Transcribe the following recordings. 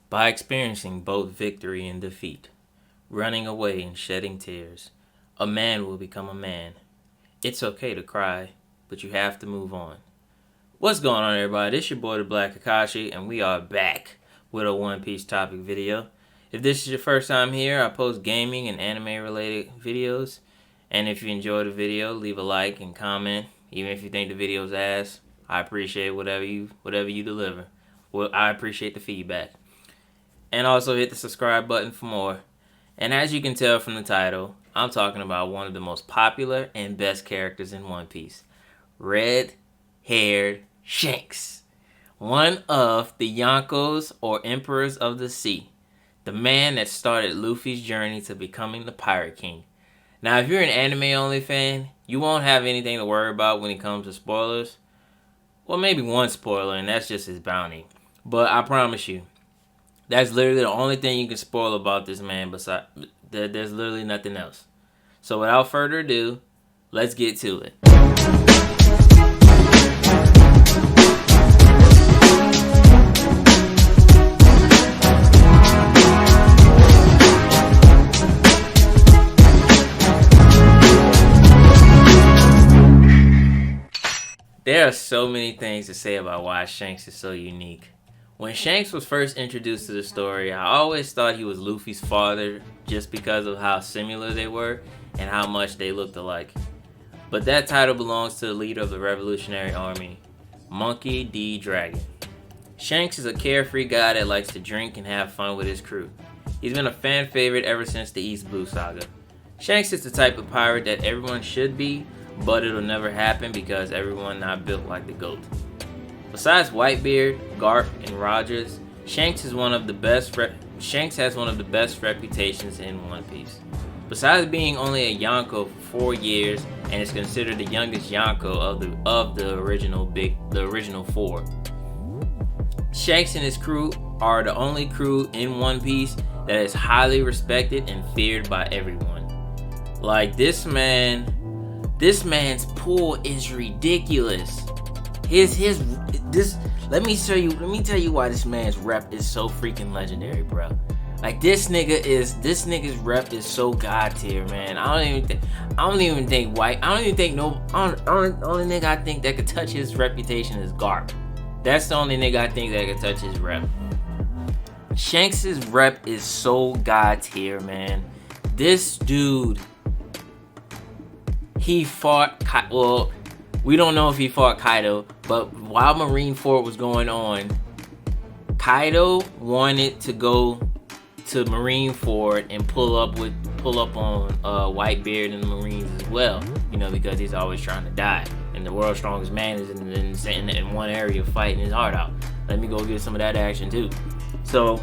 By experiencing both victory and defeat, running away and shedding tears, a man will become a man. It's okay to cry, but you have to move on. What's going on, everybody? This your boy, the Black Akashi, and we are back with a One Piece topic video. If this is your first time here, I post gaming and anime-related videos. And if you enjoy the video, leave a like and comment. Even if you think the video's ass, I appreciate whatever you deliver. Well, I appreciate the feedback. And also hit the subscribe button for more. And as you can tell from the title, I'm talking about one of the most popular and best characters in One Piece. Red-haired Shanks. One of the Yonkos or Emperors of the Sea. The man that started Luffy's journey to becoming the Pirate King. Now, if you're an anime-only fan, you won't have anything to worry about when it comes to spoilers. Well, maybe one spoiler, and that's just his bounty. But I promise you, that's literally the only thing you can spoil about this man. Besides, there's literally nothing else. So without further ado, let's get to it. There are so many things to say about why Shanks is so unique. When Shanks was first introduced to the story, I always thought he was Luffy's father just because of how similar they were and how much they looked alike. But that title belongs to the leader of the Revolutionary Army, Monkey D. Dragon. Shanks is a carefree guy that likes to drink and have fun with his crew. He's been a fan favorite ever since the East Blue Saga. Shanks is the type of pirate that everyone should be, but it'll never happen because everyone not built like the GOAT. Besides Whitebeard, Garp, and Rogers, Shanks has one of the best reputations in One Piece. Besides being only a Yonko for 4 years and is considered the youngest Yonko of the original 4, Shanks and his crew are the only crew in One Piece that is highly respected and feared by everyone. Like this man's pull is ridiculous. Let me tell you why this man's rep is so freaking legendary, bro. Like this nigga's rep is so god tier, man. Only nigga I think that could touch his reputation is Garp. That's the only nigga I think that could touch his rep. Shanks's rep is so god tier, man. This dude, he fought, well, we don't know if he fought Kaido, but while Marineford was going on, Kaido wanted to go to Marineford and pull up on Whitebeard and the Marines as well, because he's always trying to die, and the world's strongest man is in one area fighting his heart out. Let me go get some of that action too. So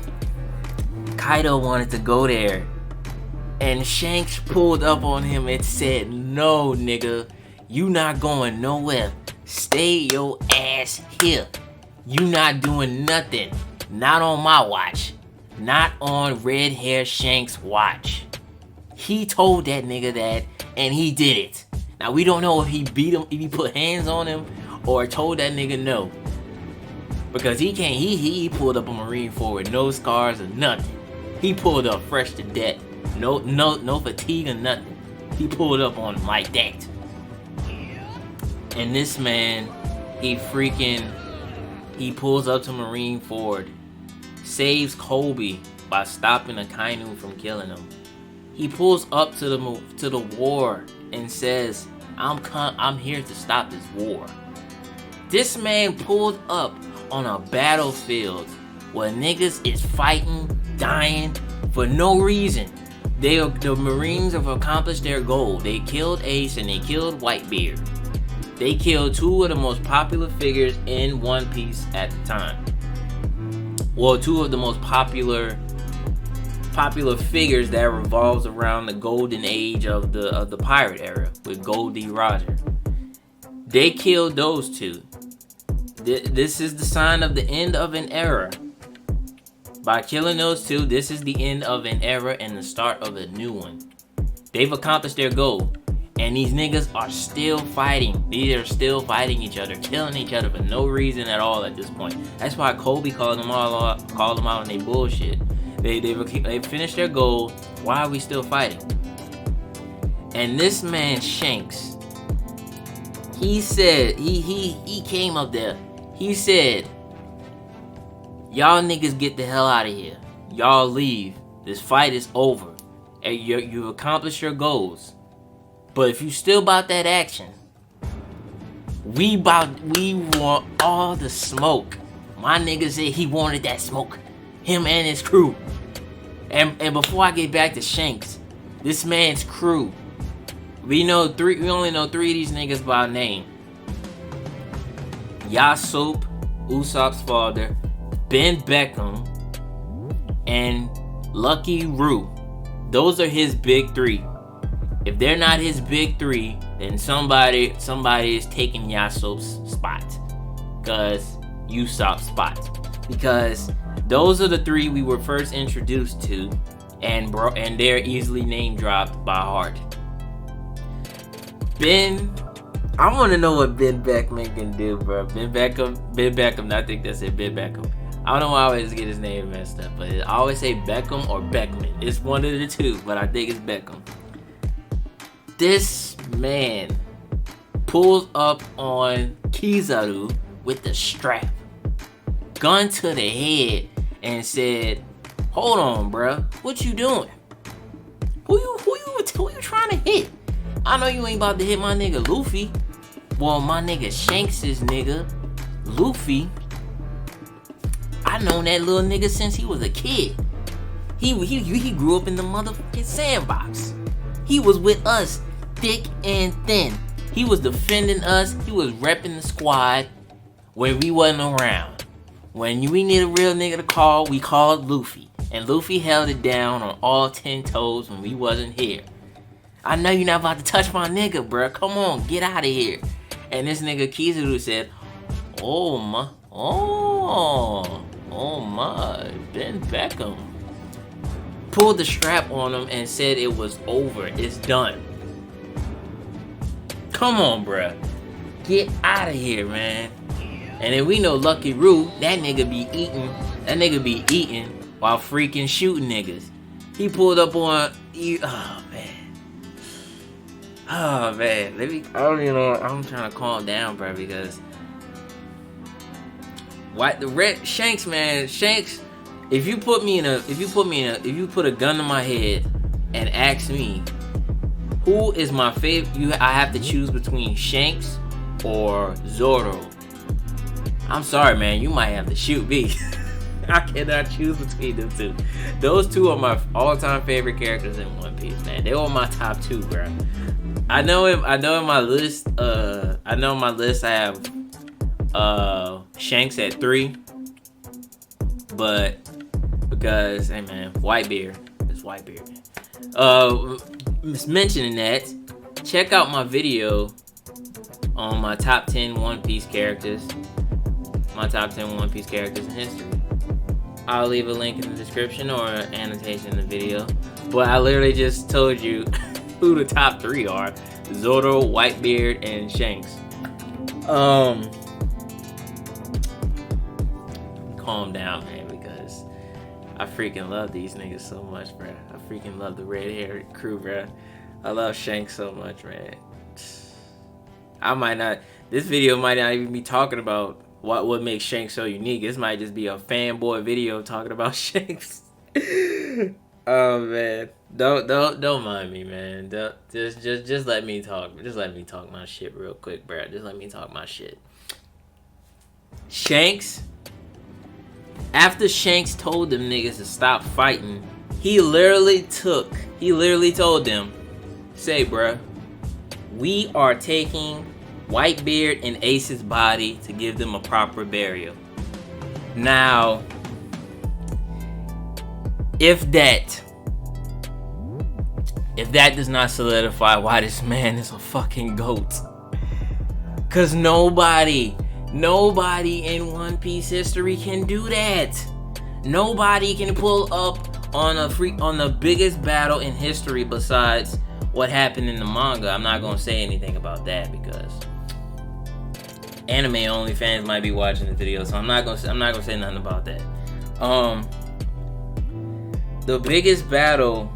Kaido wanted to go there, and Shanks pulled up on him and said, "No, nigga, you not going nowhere. Stay your ass here. You not doing nothing. Not on my watch. Not on Red Hair Shanks' watch." He told that nigga that, and he did it. Now we don't know if he beat him, if he put hands on him, or told that nigga no. Because he pulled up on Marineford with no scars or nothing. He pulled up fresh to death. No fatigue or nothing. He pulled up on him like that. And this man, he pulls up to Marineford, saves Kobe by stopping Akainu from killing him. He pulls up to the war and says, I'm here to stop this war." This man pulled up on a battlefield where niggas is fighting, dying for no reason. The Marines have accomplished their goal. They killed Ace and they killed Whitebeard. They killed 2 of the most popular figures in One Piece at the time. Well, 2 of the most popular figures that revolves around the golden age of the pirate era with Gold D. Roger. They killed those 2. This is the sign of the end of an era. By killing those 2, this is the end of an era and the start of a new one. They've accomplished their goal. And these niggas are still fighting. These are still fighting each other, killing each other for no reason at all at this point. That's why Kobe called them out on their bullshit. They finished their goal. Why are we still fighting? And this man Shanks, he said, he came up there. He said, y'all niggas get the hell out of here. Y'all leave. This fight is over. And you've accomplished your goals. But if you still about that action, we want all the smoke. My nigga said he wanted that smoke. Him and his crew. And before I get back to Shanks, this man's crew. We only know 3 of these niggas by name. Yasop, Usopp's father, Ben Beckham, and Lucky Roo. Those are his big 3. If they're not his big 3, then somebody is taking Yasop's spot. Usopp's spot. Because those are the 3 we were first introduced to, and they're easily name dropped by heart. I want to know what Ben Beckman can do, bro. Ben Beckham, I think that's it, Ben Beckham. I don't know why I always get his name messed up, but I always say Beckham or Beckman. It's one of the two, but I think it's Beckham. This man pulls up on Kizaru with the strap, gun to the head, and said, "Hold on, bruh. What you doing? Who you trying to hit? I know you ain't about to hit my nigga Luffy. Well, my nigga Shanks' nigga, Luffy. I known that little nigga since he was a kid. He grew up in the motherfucking sandbox. He was with us, thick and thin. He was defending us. He was repping the squad when we wasn't around. When we need a real nigga to call, we called Luffy. And Luffy held it down on all 10 toes when we wasn't here. I know you're not about to touch my nigga, bruh. Come on, get out of here." And this nigga Kizaru said, oh my, Ben Beckham. Pulled the strap on him and said it was over. It's done. Come on, bruh. Get out of here, man. And then we know Lucky Roo, that nigga be eating while freaking shooting niggas. He pulled up on, oh man, I'm trying to calm down, bro, because Shanks, man, if you put a gun to my head and ask me who is my favorite, I have to choose between Shanks or Zoro. I'm sorry, man, you might have to shoot me. I cannot choose between them two. Those two are my all-time favorite characters in One Piece, man. They were my top 2, bro. I know in my list I have Shanks at 3. But because, hey man, Whitebeard. It's Whitebeard. Mentioning that, check out my video on my top 10 One Piece characters. My top 10 One Piece characters in history. I'll leave a link in the description or an annotation in the video. But I literally just told you who the top 3 are. Zoro, Whitebeard, and Shanks. Calm down, man, because I freaking love these niggas so much, bruh. I freaking love the red-haired crew, bruh. I love Shanks so much, man. This video might not even be talking about what makes Shanks so unique. This might just be a fanboy video talking about Shanks. Oh man, don't mind me, man. Just let me talk. Just let me talk my shit real quick, bro. Just let me talk my shit. Shanks. After Shanks told them niggas to stop fighting, he literally told them, "Say, bruh, we are taking Whitebeard and Ace's body to give them a proper burial." Now, if that does not solidify why this man is a fucking GOAT, cause nobody in One Piece history can do that. Nobody can pull up on the biggest battle in history besides what happened in the manga. I'm not gonna say anything about that because anime only fans might be watching the video, so I'm not gonna say nothing about that. The biggest battle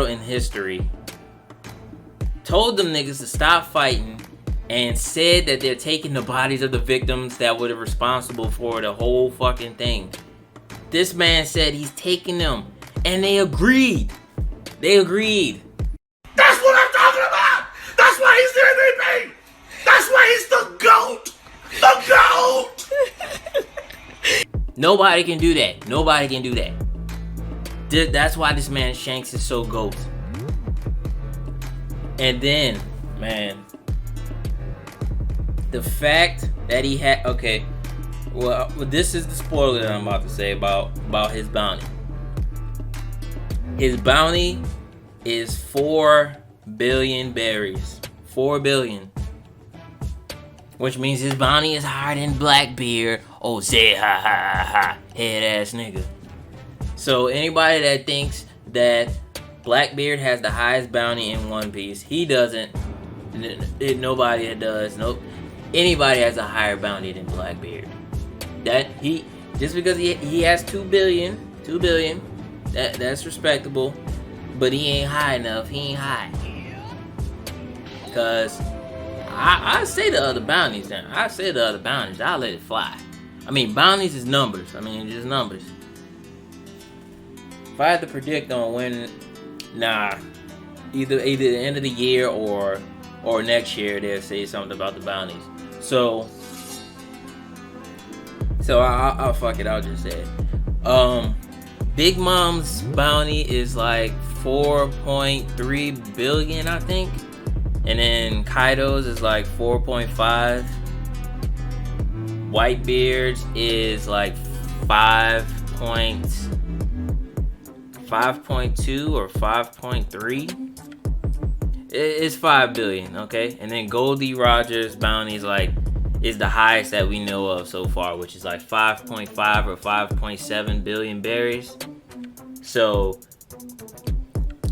in history told them niggas to stop fighting and said that they're taking the bodies of the victims that were responsible for the whole fucking thing. This man said he's taking them, and they agreed. That's what I'm talking about! That's why he's the MVP! That's why he's the GOAT! The GOAT! Nobody can do that. That's why this man Shanks is so GOAT. And then, man, the fact that he had... Okay, well, this is the spoiler that I'm about to say about his bounty. His bounty is 4 billion berries. 4 billion. Which means his bounty is higher than Blackbeard. Oh, say ha ha ha. Head ass nigga. So anybody that thinks that Blackbeard has the highest bounty in One Piece, he doesn't. Nobody that does. Nope. Anybody has a higher bounty than Blackbeard. Just because he has 2 billion, that's respectable, but he ain't high enough. He ain't high. Cause I say the other bounties now. I'll let it fly. I mean, bounties is numbers. Just numbers. If I had to predict on when, either the end of the year or next year, they'll say something about the bounties. So I'll fuck it. I'll just say it. Big Mom's bounty is like 4.3 billion, I think, and then Kaido's is like 4.5. Whitebeard's is like 5.2 or 5.3. It's 5 billion, okay? And then Goldie Roger's bounty is the highest that we know of so far, which is like 5.5 or 5.7 billion berries. So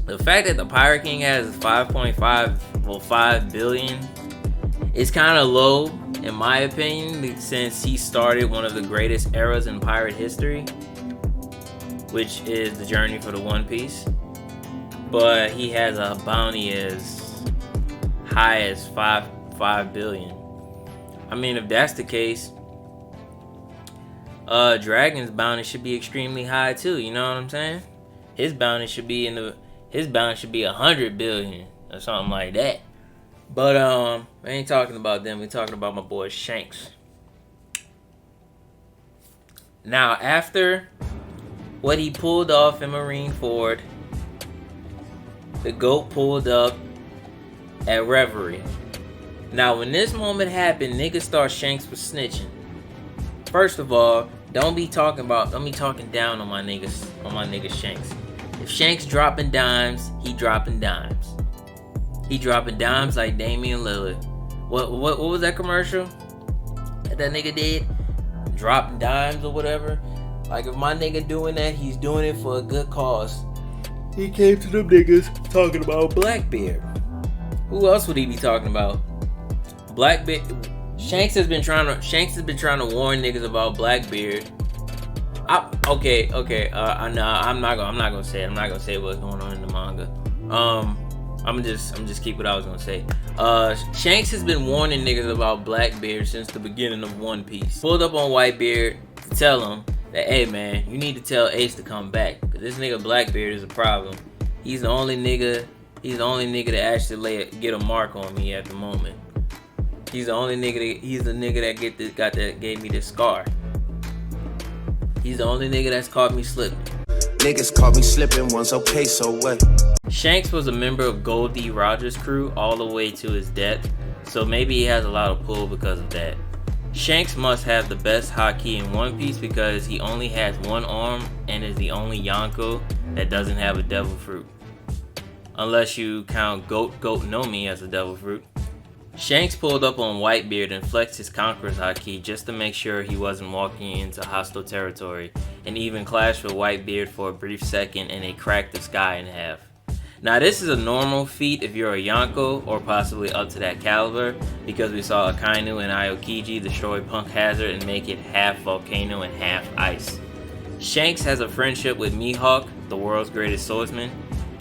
the fact that the Pirate King has 5 billion is kind of low in my opinion, since he started one of the greatest eras in pirate history, which is the journey for the One Piece. But he has a bounty as high as 5 billion. I mean, if that's the case, Dragon's bounty should be extremely high too. You know what I'm saying? His bounty should be 100 billion or something like that. But we ain't talking about them. We're talking about my boy Shanks. Now, after what he pulled off in Marineford, the GOAT pulled up at Reverie. Now, when this moment happened, niggas thought Shanks was snitching. First of all, don't be talking down on my nigga Shanks. If Shanks dropping dimes, he dropping dimes. He dropping dimes like Damian Lillard. What was that commercial that nigga did? Dropping dimes or whatever. Like, if my nigga doing that, he's doing it for a good cause. He came to them niggas talking about Blackbeard. Who else would he be talking about? Blackbeard. Shanks has been trying to warn niggas about Blackbeard. I'm not gonna say what's going on in the manga. I'm just keep what I was gonna say. Shanks has been warning niggas about Blackbeard since the beginning of One Piece. Pulled up on Whitebeard to tell him that, hey man, you need to tell Ace to come back, because this nigga Blackbeard is a problem. He's the only nigga that actually get a mark on me at the moment. He's the nigga that gave me this scar. He's the only nigga that's caught me slipping. Niggas caught me slipping once, okay, so what? Shanks was a member of Goldie Roger's crew all the way to his death, so maybe he has a lot of pull because of that. Shanks must have the best haki in One Piece because he only has one arm and is the only Yonko that doesn't have a devil fruit. Unless you count Goat no Mi as a devil fruit. Shanks pulled up on Whitebeard and flexed his Conqueror's Haki just to make sure he wasn't walking into hostile territory, and even clashed with Whitebeard for a brief second and they cracked the sky in half. Now this is a normal feat if you're a Yonko or possibly up to that caliber, because we saw Akainu and Aokiji destroy Punk Hazard and make it half volcano and half ice. Shanks has a friendship with Mihawk, the world's greatest swordsman,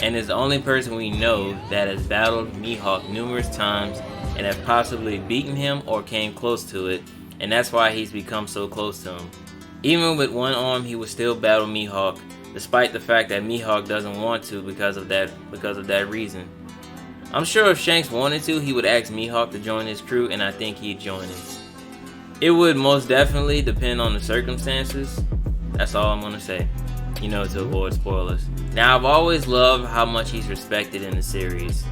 and is the only person we know that has battled Mihawk numerous times and have possibly beaten him or came close to it, and that's why he's become so close to him. Even with one arm, he would still battle Mihawk, despite the fact that Mihawk doesn't want to because of that reason. I'm sure if Shanks wanted to, he would ask Mihawk to join his crew, and I think he'd join him. It would most definitely depend on the circumstances. That's all I'm gonna say, to avoid spoilers. Now, I've always loved how much he's respected in the series.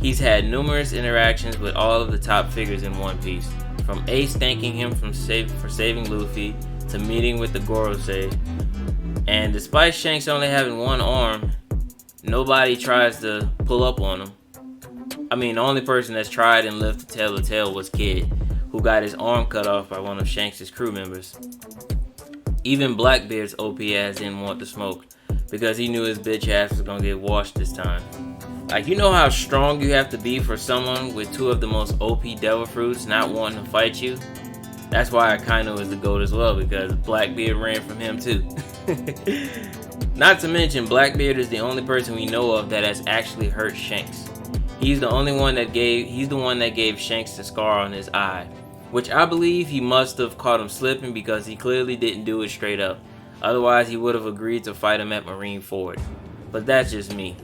He's had numerous interactions with all of the top figures in One Piece, from Ace thanking him for saving Luffy, to meeting with the Gorosei. And despite Shanks only having one arm, nobody tries to pull up on him. I mean, the only person that's tried and lived to tell the tale was Kid, who got his arm cut off by one of Shanks' crew members. Even Blackbeard's OP ass didn't want the smoke, because he knew his bitch ass was gonna get washed this time. Like, you know how strong you have to be for someone with two of the most OP devil fruits not wanting to fight you? That's why Akainu is the GOAT as well, because Blackbeard ran from him too. Not to mention, Blackbeard is the only person we know of that has actually hurt Shanks. He's the one that gave Shanks the scar on his eye, which I believe he must have caught him slipping, because he clearly didn't do it straight up. Otherwise, he would have agreed to fight him at Marineford. But that's just me.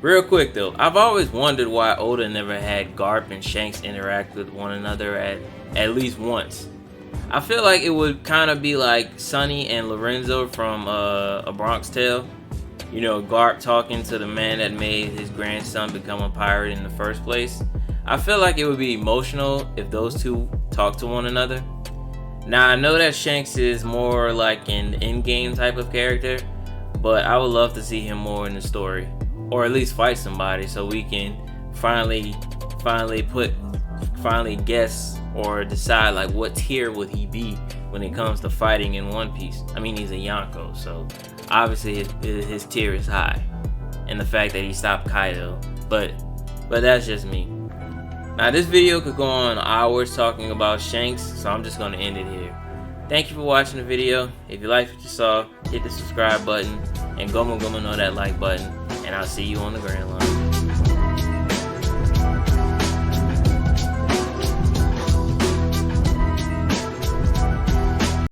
Real quick though, I've always wondered why Oda never had Garp and Shanks interact with one another at least once. I feel like it would kind of be like Sonny and Lorenzo from A Bronx Tale. Garp talking to the man that made his grandson become a pirate in the first place. I feel like it would be emotional if those two talk to one another. Now, I know that Shanks is more like an in-game type of character, but I would love to see him more in the story, or at least fight somebody, so we can finally guess or decide like what tier would he be when it comes to fighting in One Piece. I mean, he's a Yonko, so obviously his tier is high, and the fact that he stopped Kaido, but that's just me. Now, this video could go on hours talking about Shanks, so I'm just going to end it here. Thank you for watching the video. If you liked what you saw, hit the subscribe button, and Gomu know that like button, and I'll see you on the Grand Line.